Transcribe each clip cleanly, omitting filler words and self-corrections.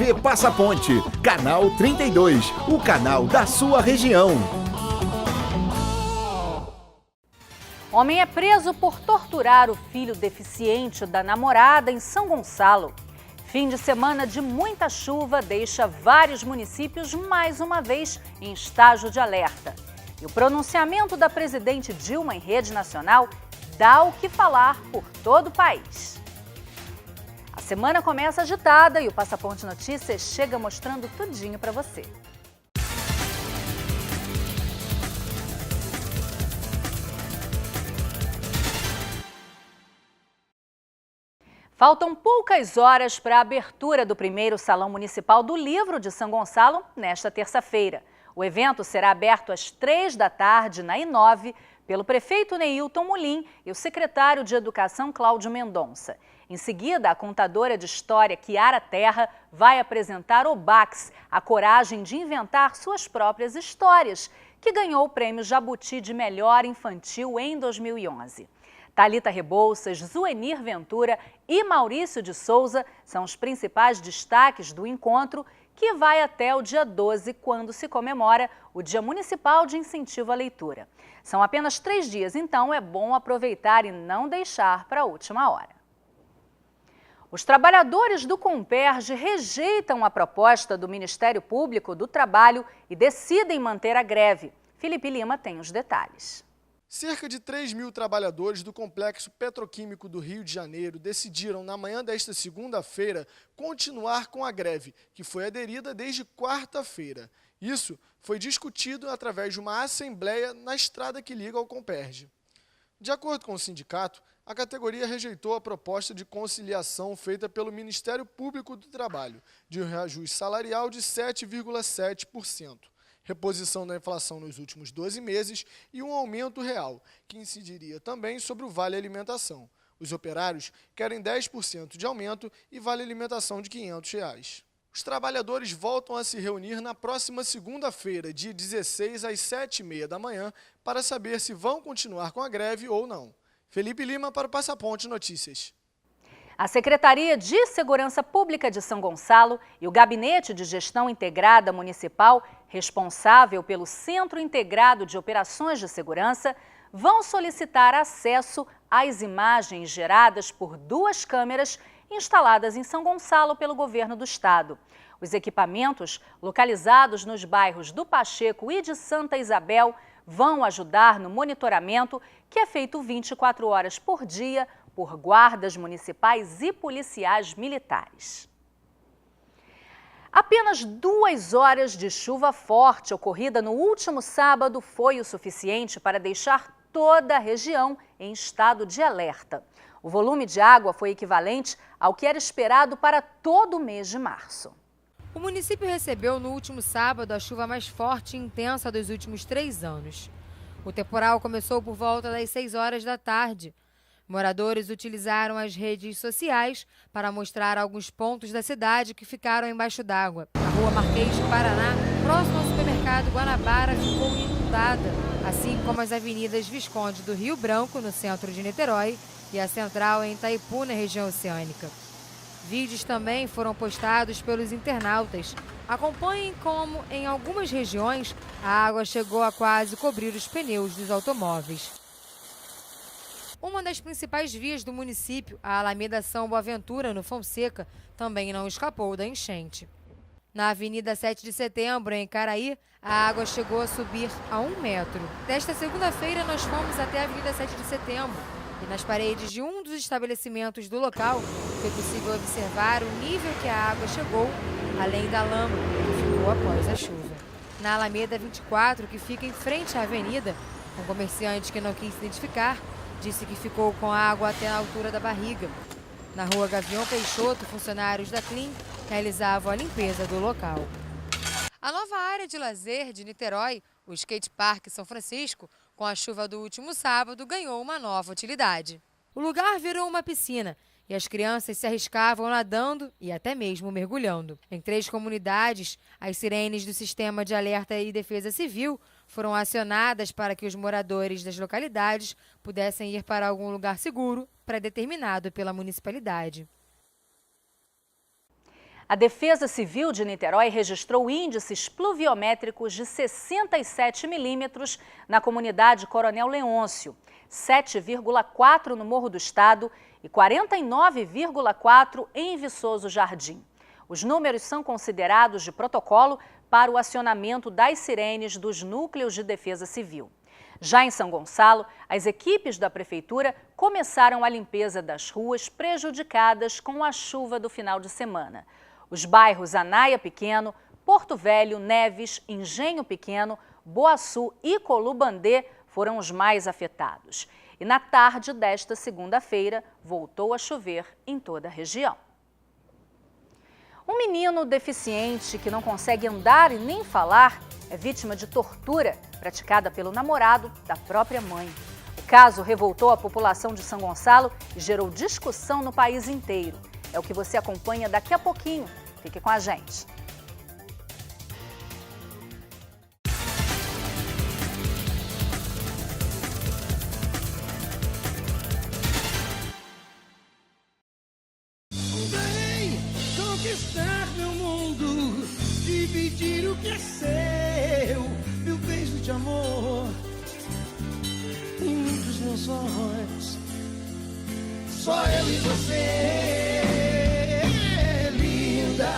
TV Passa Ponte, canal 32, o canal da sua região. Homem é preso por torturar o filho deficiente da namorada em São Gonçalo. Fim de semana de muita chuva deixa vários municípios mais uma vez em estágio de alerta. E o pronunciamento da presidente Dilma em rede nacional dá o que falar por todo o país. A semana começa agitada e o Passaponte Notícias chega mostrando tudinho para você. Faltam poucas horas para a abertura do primeiro Salão Municipal do Livro de São Gonçalo nesta terça-feira. O evento será aberto às 3 da tarde na I9 pelo prefeito Neilton Mulim e o secretário de Educação Cláudio Mendonça. Em seguida, a contadora de história Kiara Terra vai apresentar o Bax, a coragem de inventar suas próprias histórias, que ganhou o prêmio Jabuti de Melhor Infantil em 2011. Thalita Rebouças, Zuenir Ventura e Maurício de Souza são os principais destaques do encontro, que vai até o dia 12, quando se comemora o Dia Municipal de Incentivo à Leitura. São apenas 3 dias, então é bom aproveitar e não deixar para a última hora. Os trabalhadores do Comperj rejeitam a proposta do Ministério Público do Trabalho e decidem manter a greve. Felipe Lima tem os detalhes. Cerca de 3.000 trabalhadores do Complexo Petroquímico do Rio de Janeiro decidiram, na manhã desta segunda-feira, continuar com a greve, que foi aderida desde quarta-feira. Isso foi discutido através de uma assembleia na estrada que liga ao Comperj. De acordo com o sindicato, a categoria rejeitou a proposta de conciliação feita pelo Ministério Público do Trabalho, de um reajuste salarial de 7,7%. Reposição da inflação nos últimos 12 meses e um aumento real, que incidiria também sobre o Vale Alimentação. Os operários querem 10% de aumento e Vale Alimentação de R$ 500. Os trabalhadores voltam a se reunir na próxima segunda-feira, dia 16, às 7h30 da manhã, para saber se vão continuar com a greve ou não. Felipe Lima para o Passaponte Notícias. A Secretaria de Segurança Pública de São Gonçalo e o Gabinete de Gestão Integrada Municipal, responsável pelo Centro Integrado de Operações de Segurança, vão solicitar acesso às imagens geradas por 2 câmeras instaladas em São Gonçalo pelo governo do estado. Os equipamentos, localizados nos bairros do Pacheco e de Santa Isabel, vão ajudar no monitoramento, que é feito 24 horas por dia por guardas municipais e policiais militares. Apenas 2 horas de chuva forte ocorrida no último sábado foi o suficiente para deixar toda a região em estado de alerta. O volume de água foi equivalente ao que era esperado para todo o mês de março. O município recebeu no último sábado a chuva mais forte e intensa dos últimos 3 anos. O temporal começou por volta das 6 horas da tarde. Moradores utilizaram as redes sociais para mostrar alguns pontos da cidade que ficaram embaixo d'água. A rua Marquês de Paraná, próximo ao supermercado Guanabara, ficou inundada, assim como as avenidas Visconde do Rio Branco, no centro de Niterói, e a Central em Itaipu, na região oceânica. Vídeos também foram postados pelos internautas. Acompanhem como, em algumas regiões, a água chegou a quase cobrir os pneus dos automóveis. Uma das principais vias do município, a Alameda São Boaventura, no Fonseca, também não escapou da enchente. Na Avenida 7 de Setembro, em Caraí, a água chegou a subir a 1 metro. Nesta segunda-feira, nós fomos até a Avenida 7 de Setembro e nas paredes de um dos estabelecimentos do local foi possível observar o nível que a água chegou, além da lama que ficou após a chuva. Na Alameda 24, que fica em frente à avenida, um comerciante que não quis se identificar disse que ficou com água até a altura da barriga. Na rua Gavião Peixoto, funcionários da Clean realizavam a limpeza do local. A nova área de lazer de Niterói, o Skate Park São Francisco, com a chuva do último sábado, ganhou uma nova utilidade. O lugar virou uma piscina e as crianças se arriscavam nadando e até mesmo mergulhando. Em 3 comunidades, as sirenes do Sistema de Alerta e Defesa Civil foram acionadas para que os moradores das localidades pudessem ir para algum lugar seguro pré-determinado pela municipalidade. A Defesa Civil de Niterói registrou índices pluviométricos de 67 milímetros na comunidade Coronel Leôncio, 7,4 no Morro do Estado e 49,4 em Viçoso Jardim. Os números são considerados de protocolo para o acionamento das sirenes dos núcleos de defesa civil. Já em São Gonçalo, as equipes da Prefeitura começaram a limpeza das ruas prejudicadas com a chuva do final de semana. Os bairros Anaia Pequeno, Porto Velho, Neves, Engenho Pequeno, Boaçu e Colubandê foram os mais afetados. E na tarde desta segunda-feira, voltou a chover em toda a região. Um menino deficiente que não consegue andar e nem falar é vítima de tortura praticada pelo namorado da própria mãe. O caso revoltou a população de São Gonçalo e gerou discussão no país inteiro. É o que você acompanha daqui a pouquinho. Fique com a gente. Vem conquistar meu mundo, dividir o que é seu, meu beijo de amor, em dos meus olhos, só eu e você, linda,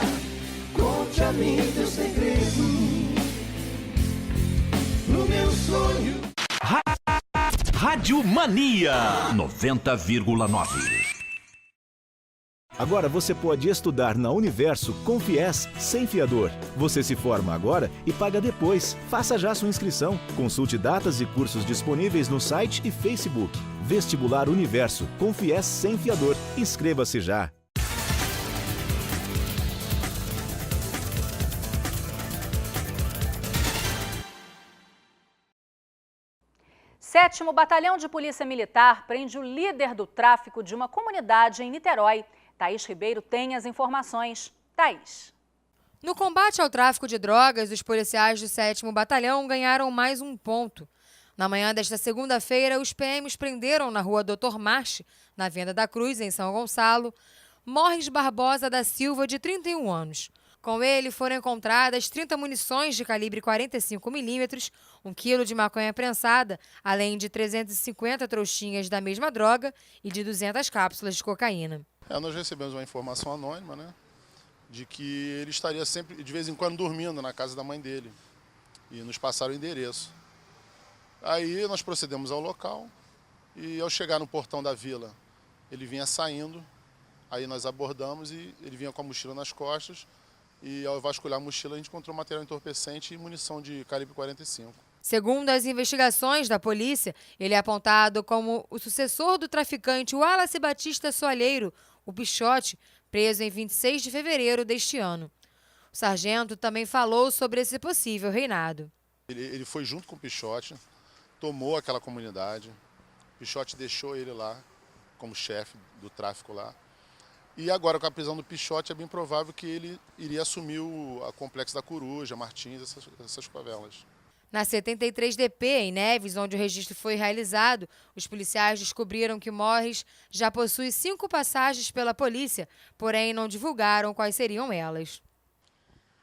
conte a mim teu segredo, no meu sonho. Rádio Mania 90,9. Agora você pode estudar na Universo com FIES sem fiador. Você se forma agora e paga depois. Faça já sua inscrição. Consulte datas e cursos disponíveis no site e Facebook. Vestibular Universo com FIES sem fiador. Inscreva-se já. Sétimo Batalhão de Polícia Militar prende o líder do tráfico de uma comunidade em Niterói. Thaís Ribeiro tem as informações. Thaís. No combate ao tráfico de drogas, os policiais do 7º Batalhão ganharam mais um ponto. Na manhã desta segunda-feira, os PMs prenderam na rua Dr. Marche, na Venda da Cruz, em São Gonçalo, Morris Barbosa da Silva, de 31 anos. Com ele foram encontradas 30 munições de calibre 45 milímetros, 1 quilo de maconha prensada, além de 350 trouxinhas da mesma droga e de 200 cápsulas de cocaína. Nós recebemos uma informação anônima, né, de que ele estaria sempre, de vez em quando, dormindo na casa da mãe dele. E nos passaram o endereço. Aí nós procedemos ao local e, ao chegar no portão da vila, ele vinha saindo. Aí nós abordamos e ele vinha com a mochila nas costas. E, ao vasculhar a mochila, a gente encontrou material entorpecente e munição de calibre 45. Segundo as investigações da polícia, ele é apontado como o sucessor do traficante Wallace Batista Soalheiro, o Pichote, preso em 26 de fevereiro deste ano. O sargento também falou sobre esse possível reinado. Ele foi junto com o Pichote, tomou aquela comunidade, o Pichote deixou ele lá como chefe do tráfico lá. E agora, com a prisão do Pichote, é bem provável que ele iria assumir a Complexo da Coruja, Martins, essas favelas. Na 73DP, em Neves, onde o registro foi realizado, os policiais descobriram que Morris já possui 5 passagens pela polícia, porém não divulgaram quais seriam elas.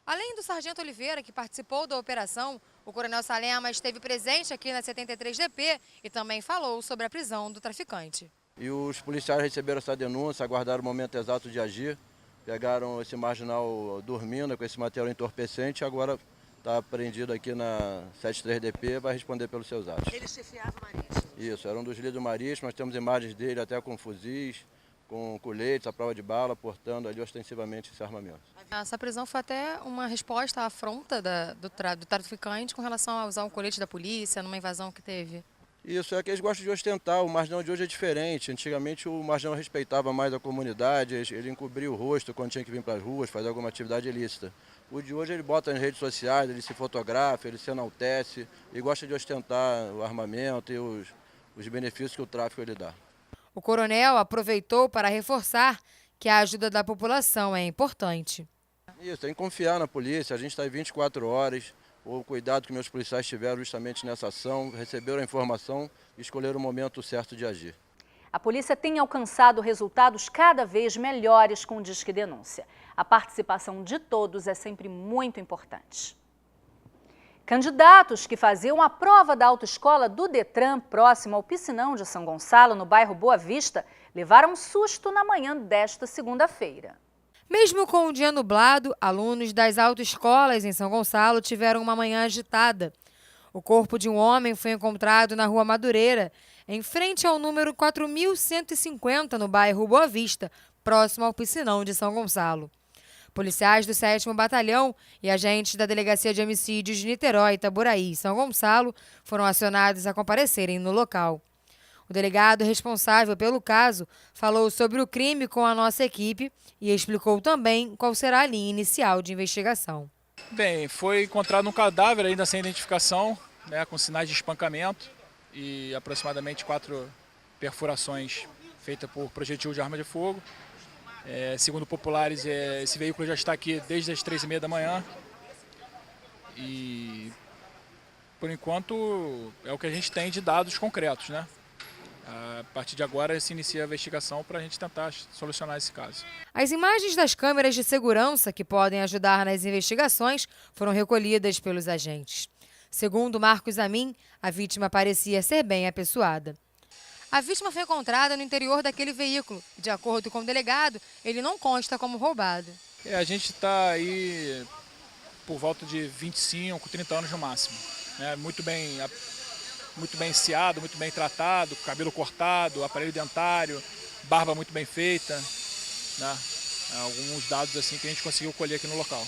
Além do sargento Oliveira, que participou da operação, o coronel Salema esteve presente aqui na 73DP e também falou sobre a prisão do traficante. E os policiais receberam essa denúncia, aguardaram o momento exato de agir, pegaram esse marginal dormindo com esse material entorpecente e agora está apreendido aqui na 73DP, vai responder pelos seus atos. Ele chefiava o Marítimo? Isso, era um dos líderes do Marítimo, nós temos imagens dele até com fuzis, com coletes, a prova de bala, portando ali ostensivamente esse armamento. Essa prisão foi até uma resposta à afronta do traficante com relação a usar um colete da polícia numa invasão que teve. Isso, é que eles gostam de ostentar, o marginal de hoje é diferente. Antigamente o marginal respeitava mais a comunidade, ele encobria o rosto quando tinha que vir para as ruas, fazer alguma atividade ilícita. O de hoje ele bota nas redes sociais, ele se fotografa, ele se enaltece e gosta de ostentar o armamento e os benefícios que o tráfico lhe dá. O coronel aproveitou para reforçar que a ajuda da população é importante. Isso, tem que confiar na polícia, a gente está aí 24 horas, o cuidado que meus policiais tiveram justamente nessa ação, receberam a informação e escolheram o momento certo de agir. A polícia tem alcançado resultados cada vez melhores com o Disque Denúncia. A participação de todos é sempre muito importante. Candidatos que faziam a prova da autoescola do Detran, próximo ao Piscinão de São Gonçalo, no bairro Boa Vista, levaram um susto na manhã desta segunda-feira. Mesmo com um dia nublado, alunos das autoescolas em São Gonçalo tiveram uma manhã agitada. O corpo de um homem foi encontrado na Rua Madureira, em frente ao número 4150, no bairro Boa Vista, próximo ao Piscinão de São Gonçalo. Policiais do 7º Batalhão e agentes da Delegacia de Homicídios de Niterói, Itaboraí e São Gonçalo foram acionados a comparecerem no local. O delegado responsável pelo caso falou sobre o crime com a nossa equipe e explicou também qual será a linha inicial de investigação. Bem, foi encontrado um cadáver ainda sem identificação, né, com sinais de espancamento e aproximadamente 4 perfurações feitas por projetil de arma de fogo. Segundo populares, esse veículo já está aqui desde as 3h30 da manhã e, por enquanto, é o que a gente tem de dados concretos, né? A partir de agora se inicia a investigação para a gente tentar solucionar esse caso. As imagens das câmeras de segurança que podem ajudar nas investigações foram recolhidas pelos agentes. Segundo Marcos Amin, a vítima parecia ser bem apessoada. A vítima foi encontrada no interior daquele veículo. De acordo com o delegado, ele não consta como roubado. A gente está aí por volta de 25, 30 anos no máximo. Muito bem enseado, muito bem tratado, cabelo cortado, aparelho dentário, barba muito bem feita. Né? Alguns dados assim que a gente conseguiu colher aqui no local.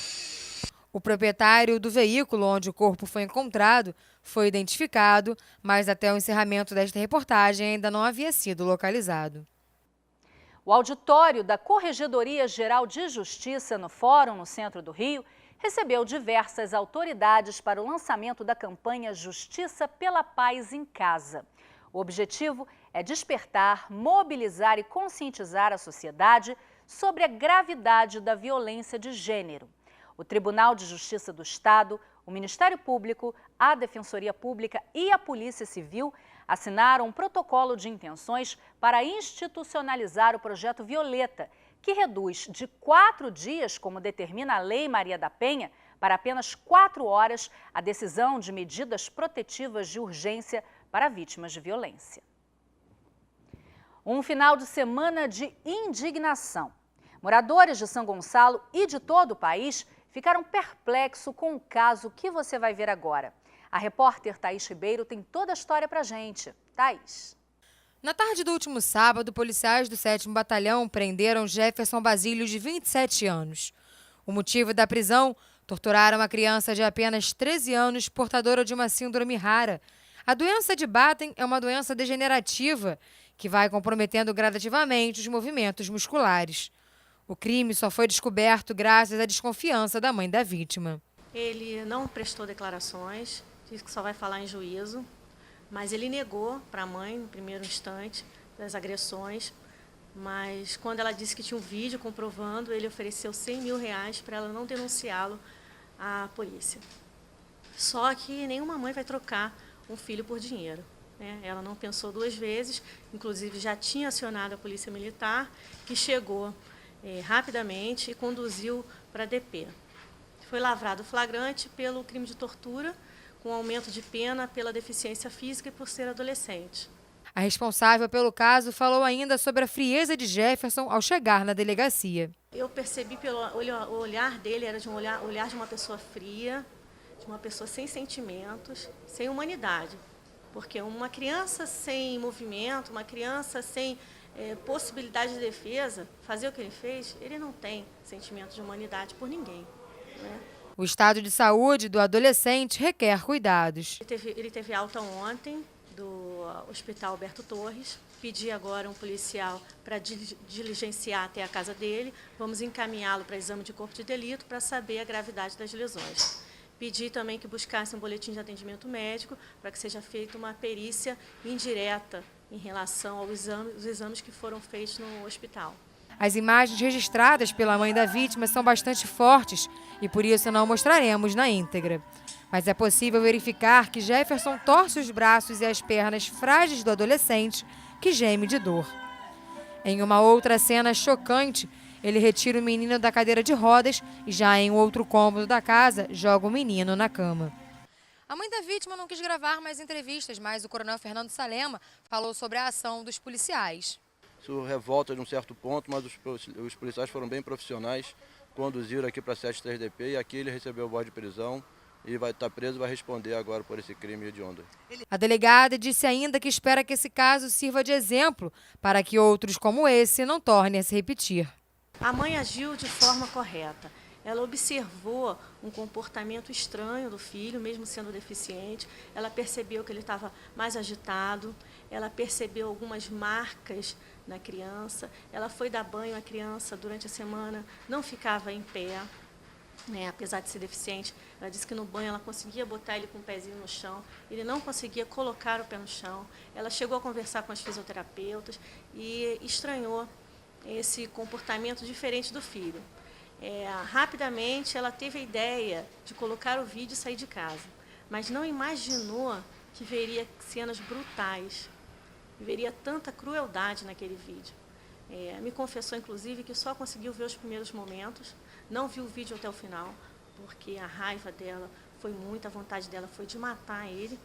O proprietário do veículo onde o corpo foi encontrado foi identificado, mas até o encerramento desta reportagem ainda não havia sido localizado. O auditório da Corregedoria Geral de Justiça no Fórum, no centro do Rio, recebeu diversas autoridades para o lançamento da campanha Justiça pela Paz em Casa. O objetivo é despertar, mobilizar e conscientizar a sociedade sobre a gravidade da violência de gênero. O Tribunal de Justiça do Estado, o Ministério Público, a Defensoria Pública e a Polícia Civil assinaram um protocolo de intenções para institucionalizar o projeto Violeta, que reduz de 4 dias, como determina a Lei Maria da Penha, para apenas 4 horas a decisão de medidas protetivas de urgência para vítimas de violência. Um final de semana de indignação. Moradores de São Gonçalo e de todo o país ficaram perplexos com o caso que você vai ver agora. A repórter Thaís Ribeiro tem toda a história pra gente. Thaís. Na tarde do último sábado, policiais do 7º Batalhão prenderam Jefferson Basílio, de 27 anos. O motivo da prisão: torturar uma criança de apenas 13 anos, portadora de uma síndrome rara. A doença de Batten é uma doença degenerativa que vai comprometendo gradativamente os movimentos musculares. O crime só foi descoberto graças à desconfiança da mãe da vítima. Ele não prestou declarações, disse que só vai falar em juízo, mas ele negou para a mãe, no primeiro instante, das agressões. Mas quando ela disse que tinha um vídeo comprovando, ele ofereceu R$100 mil para ela não denunciá-lo à polícia. Só que nenhuma mãe vai trocar um filho por dinheiro. Ela não pensou 2 vezes, inclusive já tinha acionado a Polícia Militar, que chegou rapidamente e conduziu para a DP. Foi lavrado flagrante pelo crime de tortura, com aumento de pena pela deficiência física e por ser adolescente. A responsável pelo caso falou ainda sobre a frieza de Jefferson ao chegar na delegacia. Eu percebi pelo olhar dele, era de um olhar de uma pessoa fria, de uma pessoa sem sentimentos, sem humanidade. Porque uma criança sem movimento, uma criança sem possibilidade de defesa, fazer o que ele fez, ele não tem sentimento de humanidade por ninguém. O estado de saúde do adolescente requer cuidados. Ele teve alta ontem do Hospital Alberto Torres. Pedi agora um policial para diligenciar até a casa dele. Vamos encaminhá-lo para exame de corpo de delito para saber a gravidade das lesões. Pedi também que buscasse um boletim de atendimento médico para que seja feita uma perícia indireta em relação aos exames que foram feitos no hospital. As imagens registradas pela mãe da vítima são bastante fortes e por isso não mostraremos na íntegra. Mas é possível verificar que Jefferson torce os braços e as pernas frágeis do adolescente, que geme de dor. Em uma outra cena chocante, ele retira o menino da cadeira de rodas e já em outro cômodo da casa, joga o menino na cama. A mãe da vítima não quis gravar mais entrevistas, mas o coronel Fernando Salema falou sobre a ação dos policiais. Isso revolta de um certo ponto, mas os policiais foram bem profissionais, conduziram aqui para a 73DP e aqui ele recebeu o voz de prisão e vai estar preso e vai responder agora por esse crime hediondo. A delegada disse ainda que espera que esse caso sirva de exemplo para que outros como esse não tornem a se repetir. A mãe agiu de forma correta. Ela observou um comportamento estranho do filho, mesmo sendo deficiente. Ela percebeu que ele estava mais agitado. Ela percebeu algumas marcas na criança. Ela foi dar banho à criança durante a semana, não ficava em pé, né? Apesar de ser deficiente. Ela disse que no banho ela conseguia botar ele com o pezinho no chão. Ele não conseguia colocar o pé no chão. Ela chegou a conversar com as fisioterapeutas e estranhou esse comportamento diferente do filho. Rapidamente ela teve a ideia de colocar o vídeo e sair de casa, mas não imaginou que veria cenas brutais, veria tanta crueldade naquele vídeo. Me confessou, inclusive, que só conseguiu ver os primeiros momentos, não viu o vídeo até o final, porque a raiva dela foi muita, a vontade dela foi de matar ele,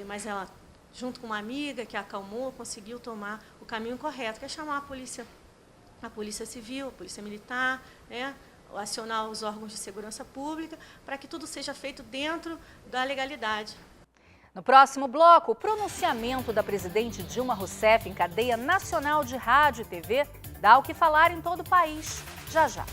mas ela, junto com uma amiga que a acalmou, conseguiu tomar o caminho correto, que é chamar a Polícia Civil, a Polícia Militar, né, acionar os órgãos de segurança pública, para que tudo seja feito dentro da legalidade. No próximo bloco, o pronunciamento da presidente Dilma Rousseff em cadeia nacional de rádio e TV dá o que falar em todo o país. Já, já.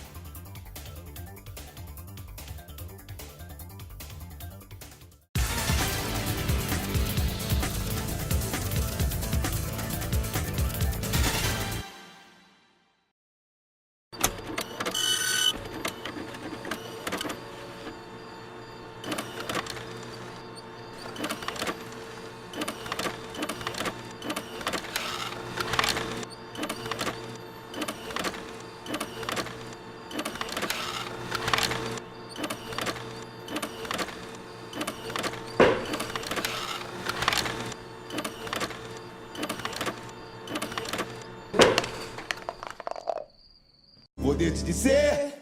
Poder te dizer,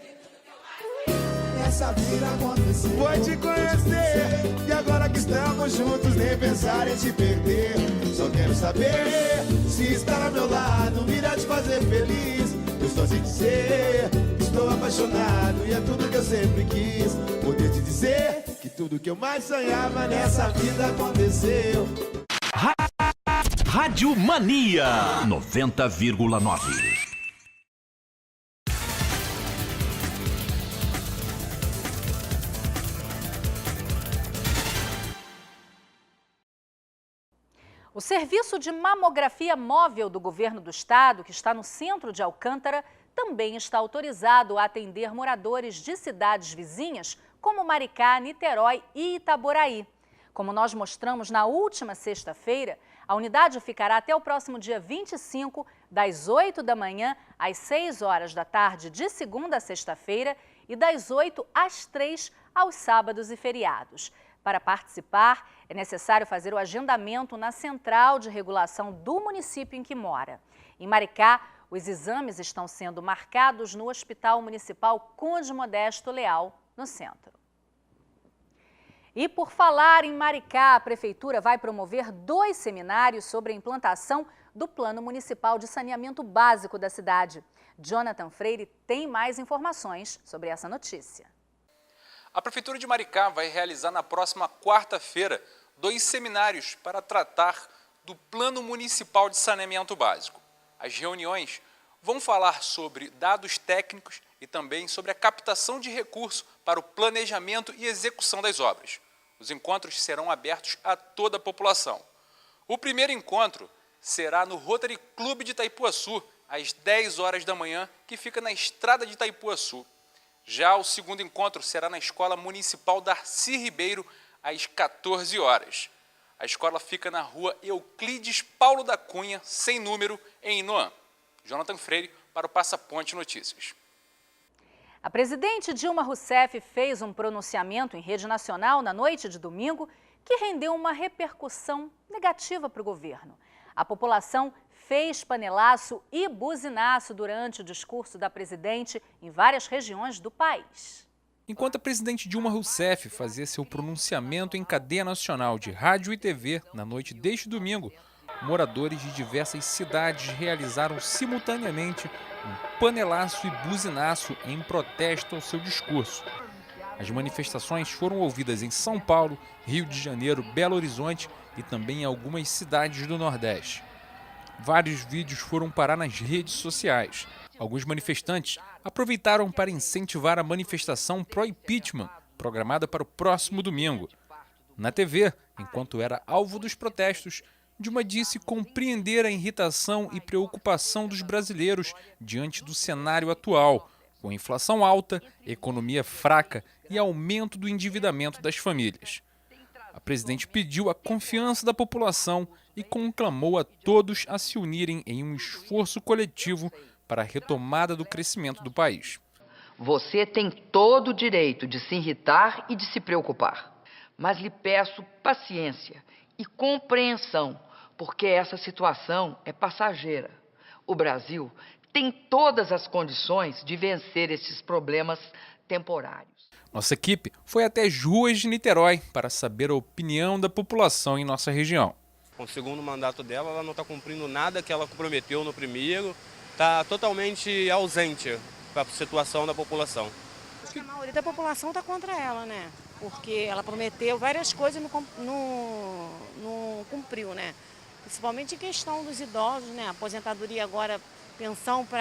essa vida aconteceu. Foi te conhecer, e agora que estamos juntos, nem pensar em te perder. Só quero saber se estar ao meu lado me irá te fazer feliz. Eu estou sem dizer, estou apaixonado e é tudo que eu sempre quis. Poder te dizer que tudo que eu mais sonhava nessa vida aconteceu. Rádio Mania 90,9. O serviço de mamografia móvel do governo do estado, que está no centro de Alcântara, também está autorizado a atender moradores de cidades vizinhas, como Maricá, Niterói e Itaboraí. Como nós mostramos na última sexta-feira, a unidade ficará até o próximo dia 25, das 8 da manhã às 6 horas da tarde, de segunda a sexta-feira, e das 8 às 3 aos sábados e feriados. Para participar, é necessário fazer o agendamento na central de regulação do município em que mora. Em Maricá, os exames estão sendo marcados no Hospital Municipal Conde Modesto Leal, no centro. E por falar em Maricá, a Prefeitura vai promover 2 seminários sobre a implantação do Plano Municipal de Saneamento Básico da cidade. Jonathan Freire tem mais informações sobre essa notícia. A Prefeitura de Maricá vai realizar na próxima quarta-feira 2 seminários para tratar do Plano Municipal de Saneamento Básico. As reuniões vão falar sobre dados técnicos e também sobre a captação de recursos para o planejamento e execução das obras. Os encontros serão abertos a toda a população. O primeiro encontro será no Rotary Clube de Itaipuaçu, às 10 horas da manhã, que fica na estrada de Itaipuaçu. Já o segundo encontro será na Escola Municipal Darcy Ribeiro, às 14 horas. A escola fica na rua Euclides Paulo da Cunha, sem número, em Inoã. Jonathan Freire para o Passaponte Notícias. A presidente Dilma Rousseff fez um pronunciamento em rede nacional na noite de domingo que rendeu uma repercussão negativa para o governo. A população fez panelaço e buzinaço durante o discurso da presidente em várias regiões do país. Enquanto a presidente Dilma Rousseff fazia seu pronunciamento em cadeia nacional de rádio e TV na noite deste domingo, moradores de diversas cidades realizaram simultaneamente um panelaço e buzinaço em protesto ao seu discurso. As manifestações foram ouvidas em São Paulo, Rio de Janeiro, Belo Horizonte e também em algumas cidades do Nordeste. Vários vídeos foram parar nas redes sociais. Alguns manifestantes aproveitaram para incentivar a manifestação pró-impeachment, programada para o próximo domingo. Na TV, enquanto era alvo dos protestos, Dilma disse compreender a irritação e preocupação dos brasileiros diante do cenário atual, com inflação alta, economia fraca e aumento do endividamento das famílias. A presidente pediu a confiança da população e conclamou a todos a se unirem em um esforço coletivo para a retomada do crescimento do país. Você tem todo o direito de se irritar e de se preocupar, mas lhe peço paciência e compreensão, porque essa situação é passageira. O Brasil tem todas as condições de vencer esses problemas temporários. Nossa equipe foi até as ruas de Niterói para saber a opinião da população em nossa região. Com o segundo mandato dela, ela não está cumprindo nada que ela prometeu no primeiro, está totalmente ausente para a situação da população. Acho que a maioria da população está contra ela, né? Porque ela prometeu várias coisas e não cumpriu, né? Principalmente em questão dos idosos, né? Aposentadoria agora, pensão por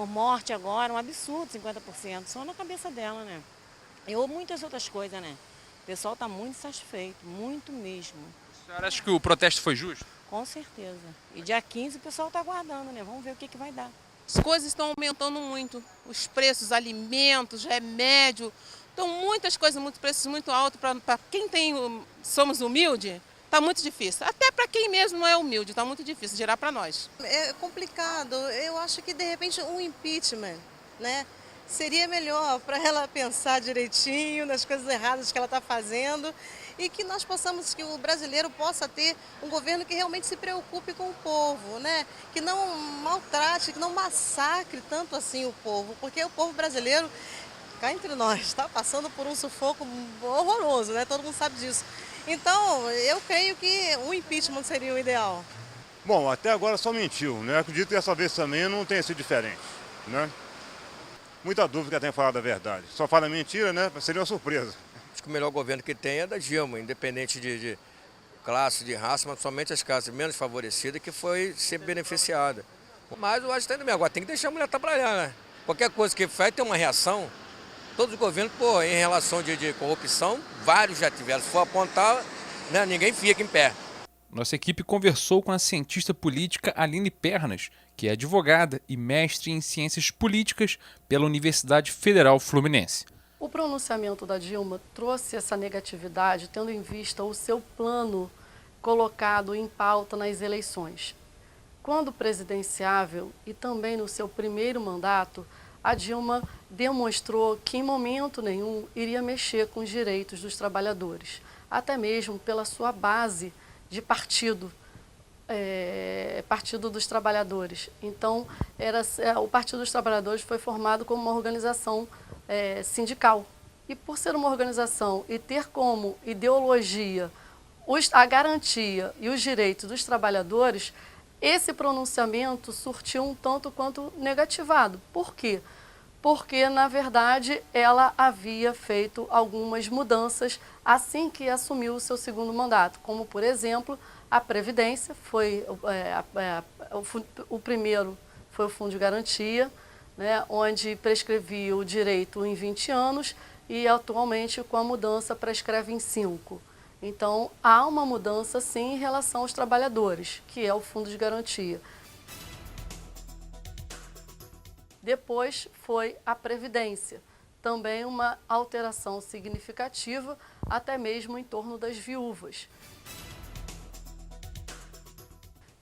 morte agora, um absurdo, 50%, só na cabeça dela, né? E muitas outras coisas, né? O pessoal está muito satisfeito, muito mesmo. A senhora acha que o protesto foi justo? Com certeza. E dia 15 o pessoal está aguardando, né? Vamos ver o que vai dar. As coisas estão aumentando muito, os preços, alimentos, remédio, estão muitas coisas, muitos preços muito altos. Para quem somos humildes, está muito difícil. Até para quem mesmo não é humilde, está muito difícil gerar para nós. É complicado. Eu acho que, de repente, um impeachment, né, seria melhor para ela pensar direitinho nas coisas erradas que ela está fazendo e que nós possamos, que o brasileiro possa ter um governo que realmente se preocupe com o povo, né? Que não maltrate, que não massacre tanto assim o povo, porque o povo brasileiro, cá entre nós, está passando por um sufoco horroroso, né? Todo mundo sabe disso. Então, eu creio que o impeachment seria o ideal. Bom, até agora só mentiu, né? Acredito que dessa vez também não tenha sido diferente, né? Muita dúvida que ela tenha falado a verdade. Só fala mentira, né? Seria uma surpresa. Acho que o melhor governo que tem é da Dilma, independente de classe, de raça, mas somente as classes menos favorecidas que foi sempre beneficiada. Mas eu acho que também agora tem que deixar a mulher trabalhar, né? Qualquer coisa que faz tem uma reação. Todos os governos, em relação de corrupção, vários já tiveram. Se for apontar, né, ninguém fica em pé. Nossa equipe conversou com a cientista política Aline Pernas, que é advogada e mestre em ciências políticas pela Universidade Federal Fluminense. O pronunciamento da Dilma trouxe essa negatividade, tendo em vista o seu plano colocado em pauta nas eleições. Quando presidenciável e também no seu primeiro mandato, a Dilma demonstrou que em momento nenhum iria mexer com os direitos dos trabalhadores, até mesmo pela sua base de partido, Partido dos Trabalhadores. Então, o Partido dos Trabalhadores foi formado como uma organização sindical. E por ser uma organização e ter como ideologia a garantia e os direitos dos trabalhadores, esse pronunciamento surtiu um tanto quanto negativado. Por quê? Porque, na verdade, ela havia feito algumas mudanças assim que assumiu o seu segundo mandato, como, por exemplo, a Previdência, o primeiro foi o Fundo de Garantia, né, onde prescrevia o direito em 20 anos e, atualmente, com a mudança, prescreve em 5. Então, há uma mudança, sim, em relação aos trabalhadores, que é o Fundo de Garantia. Depois foi a Previdência, também uma alteração significativa, até mesmo em torno das viúvas.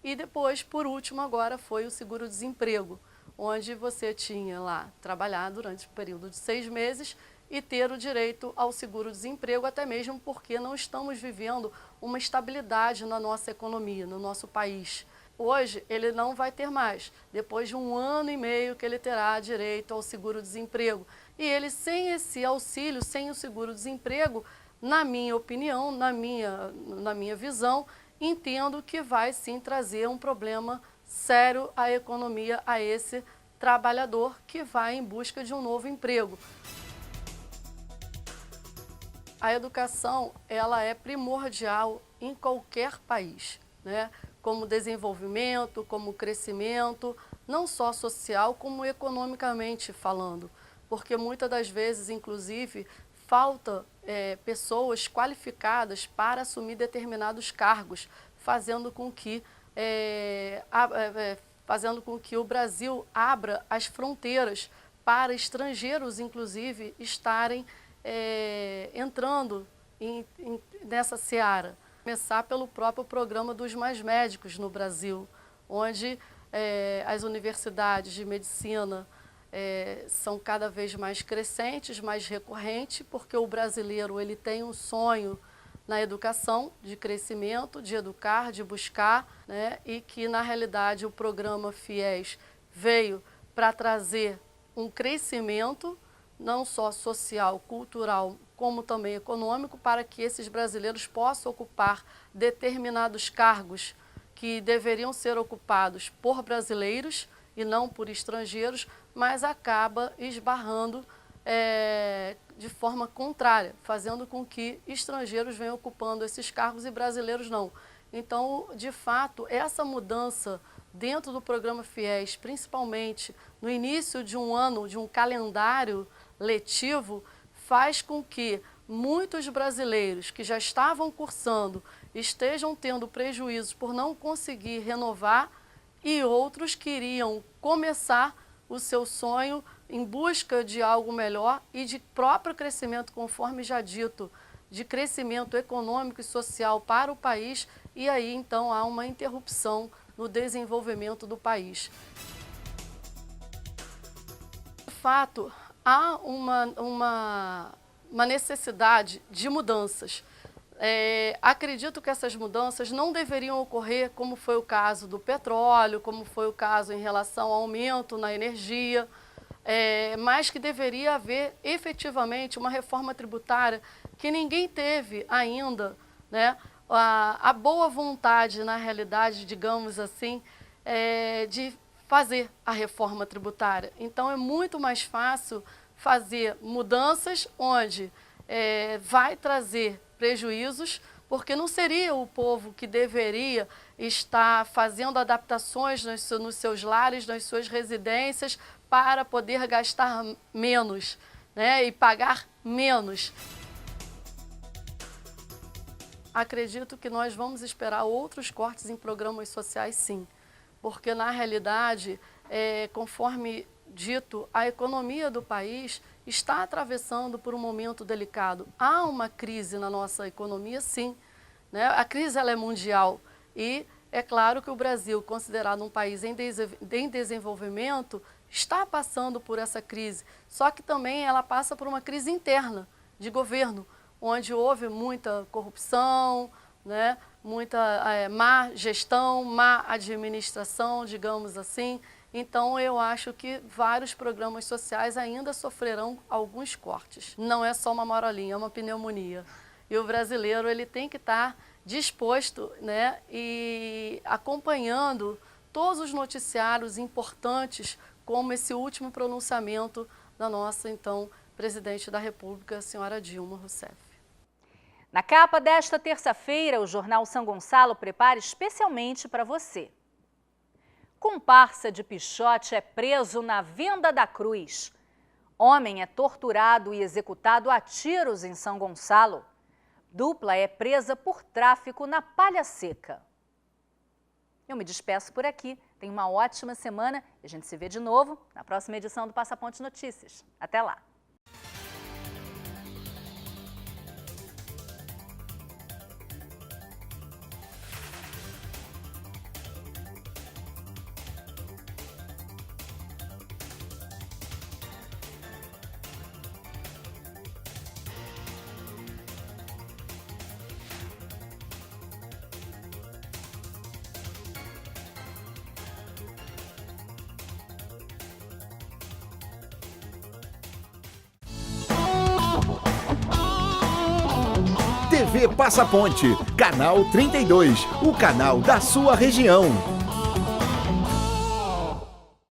E depois, por último, agora foi o seguro-desemprego, onde você tinha lá trabalhar durante o período de 6 meses e ter o direito ao seguro-desemprego, até mesmo porque não estamos vivendo uma estabilidade na nossa economia, no nosso país. Hoje ele não vai ter mais, depois de 1 ano e meio que ele terá direito ao seguro-desemprego. E ele, sem esse auxílio, sem o seguro-desemprego, na minha opinião, na minha visão, entendo que vai sim trazer um problema sério à economia, a esse trabalhador que vai em busca de um novo emprego. A educação, ela é primordial em qualquer país, né? Como desenvolvimento, como crescimento, não só social, como economicamente falando. Porque muitas das vezes, inclusive, falta pessoas qualificadas para assumir determinados cargos, fazendo com que o Brasil abra as fronteiras para estrangeiros, inclusive, estarem entrando nessa seara. Começar pelo próprio programa dos Mais Médicos no Brasil, onde as universidades de medicina são cada vez mais crescentes, mais recorrentes, porque o brasileiro ele tem um sonho na educação, de crescimento, de educar, de buscar, né? E que, na realidade, o programa FIES veio para trazer um crescimento, não só social, cultural, como também econômico, para que esses brasileiros possam ocupar determinados cargos que deveriam ser ocupados por brasileiros e não por estrangeiros, mas acaba esbarrando de forma contrária, fazendo com que estrangeiros venham ocupando esses cargos e brasileiros não. Então, de fato, essa mudança dentro do programa FIES, principalmente no início de um ano, de um calendário letivo, faz com que muitos brasileiros que já estavam cursando estejam tendo prejuízos por não conseguir renovar e outros queriam começar o seu sonho em busca de algo melhor e de próprio crescimento, conforme já dito, de crescimento econômico e social para o país, e aí então há uma interrupção no desenvolvimento do país. De fato, há uma necessidade de mudanças. Acredito que essas mudanças não deveriam ocorrer como foi o caso do petróleo, como foi o caso em relação ao aumento na energia, mas que deveria haver efetivamente uma reforma tributária que ninguém teve ainda, né? A boa vontade, na realidade, digamos assim, de fazer a reforma tributária. Então é muito mais fácil fazer mudanças onde vai trazer prejuízos, porque não seria o povo que deveria estar fazendo adaptações nos seus lares, nas suas residências, para poder gastar menos, né, e pagar menos. Acredito que nós vamos esperar outros cortes em programas sociais, sim, porque na realidade, conforme dito, a economia do país está atravessando por um momento delicado. Há uma crise na nossa economia, sim, né? A crise ela é mundial e é claro que o Brasil, considerado um país em desenvolvimento, está passando por essa crise, só que também ela passa por uma crise interna de governo, onde houve muita corrupção, né? Muita má gestão, má administração, digamos assim. Então, eu acho que vários programas sociais ainda sofrerão alguns cortes. Não é só uma marolinha, é uma pneumonia. E o brasileiro ele tem que estar disposto, né, e acompanhando todos os noticiários importantes, como esse último pronunciamento da nossa, então, presidente da República, a senhora Dilma Rousseff. Na capa desta terça-feira, o jornal São Gonçalo prepara especialmente para você. Comparsa de Pichote é preso na Venda da Cruz. Homem é torturado e executado a tiros em São Gonçalo. Dupla é presa por tráfico na Palha Seca. Eu me despeço por aqui. Tenha uma ótima semana e a gente se vê de novo na próxima edição do Passaponte Notícias. Até lá! TV Passaponte, canal 32, o canal da sua região.